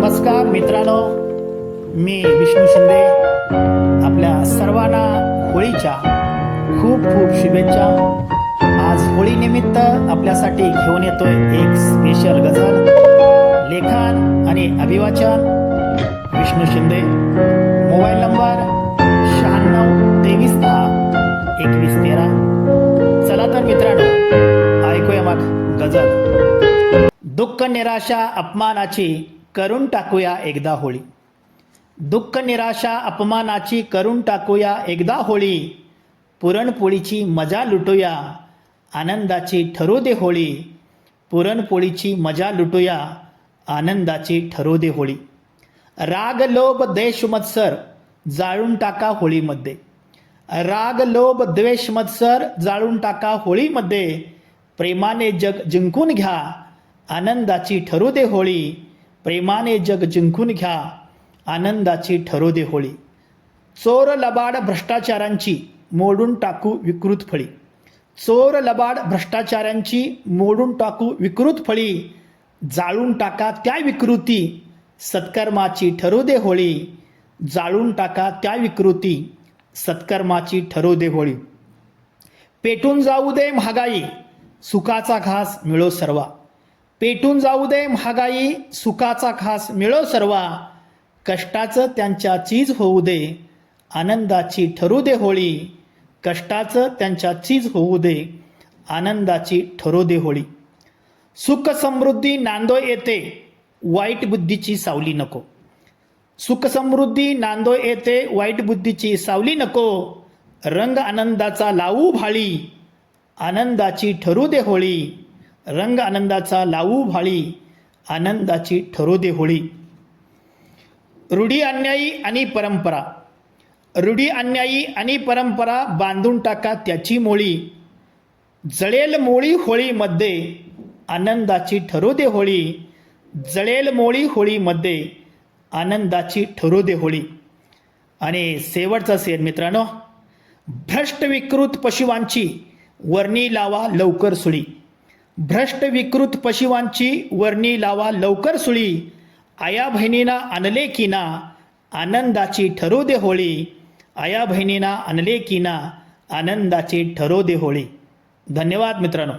नमस्कार मित्रांनो, मी विष्णू शिंदे. आपल्या सर्वांना होळीच्या खूप खूप शुभेच्छा. आज होळी निमित्त आपल्यासाठी घेऊन येतोय एक स्पेशल गझल. लेखन आणि अभिवाचन विष्णू शिंदे. Mobile number 9623102113. चला तर मित्रांनो, ऐकूया मग गझल. दुःख निराशा अपमानाची करून टाकूया एकदा होळी. दुःख निराशा अपमानाची करून टाकूया एकदा होळी. पुरणपोळीची मजा लुटूया, आनंदाची ठरू दे होळी. पुरणपोळीची मजा लुटूया, आनंदाची ठरू दे होळी. राग लोभ द्वेष मत्सर जाळून टाका होळीमध्ये. राग लोभ द्वेष मत्सर जाळून टाका होळीमध्ये. प्रेमाने जग जिंकून घ्या, आनंदाची ठरू दे होळी. प्रेमाने जग जिंकून घ्या, आनंदाची ठरू दे होळी. चोर लबाड भ्रष्टाचारांची मोडून टाकू विकृत फळी. चोर लबाड भ्रष्टाचारांची मोडून टाकू विकृत फळी. जाळून टाका त्या विकृती, सत्कर्माची ठरू दे होळी. जाळून टाका त्या विकृती, सत्कर्माची ठरू दे होळी. पेटून जाऊ दे महागाई, सुखाचा घास मिळो सर्वा. पेटून जाऊ दे महागाई, सुखाचा घास मिळो सर्वा. कष्टाचं त्यांच्या चीज होऊ दे, आनंदाची ठरू दे होळी. कष्टाचं त्यांच्या चीज होऊ दे, आनंदाची ठरू दे होळी. सुख समृद्धी नांदो येते, वाईट बुद्धीची सावली नको. सुख समृद्धी नांदो येते, वाईट बुद्धीची सावली नको. रंग आनंदाचा लावू भाळी, आनंदाची ठरू दे होळी. रंग आनंदाचा लावू भाळी, आनंदाची ठरू दे होळी. रूढी अन्यायी आणि परंपरा. रूढी अन्यायी आणि परंपरा बांधून टाका त्याची मोळी. जळेल मोळी होळीमध्ये, आनंदाची ठरू दे होळी. जळेल मोळी होळीमध्ये, आनंदाची ठरू दे होळी. आणि शेवटचा शेर मित्रांनो. भ्रष्ट विकृत पशुवांची वर्णी लावा लवकर सुळी. भ्रष्ट विकृत पशुवांची वर्णी लावा लवकर सुळी. आया बहिणींना आणले किना, आनंदाची ठरू दे होळी. आया बहिणींना आणले किना, आनंदाची ठरू दे होळी. धन्यवाद मित्रांनो.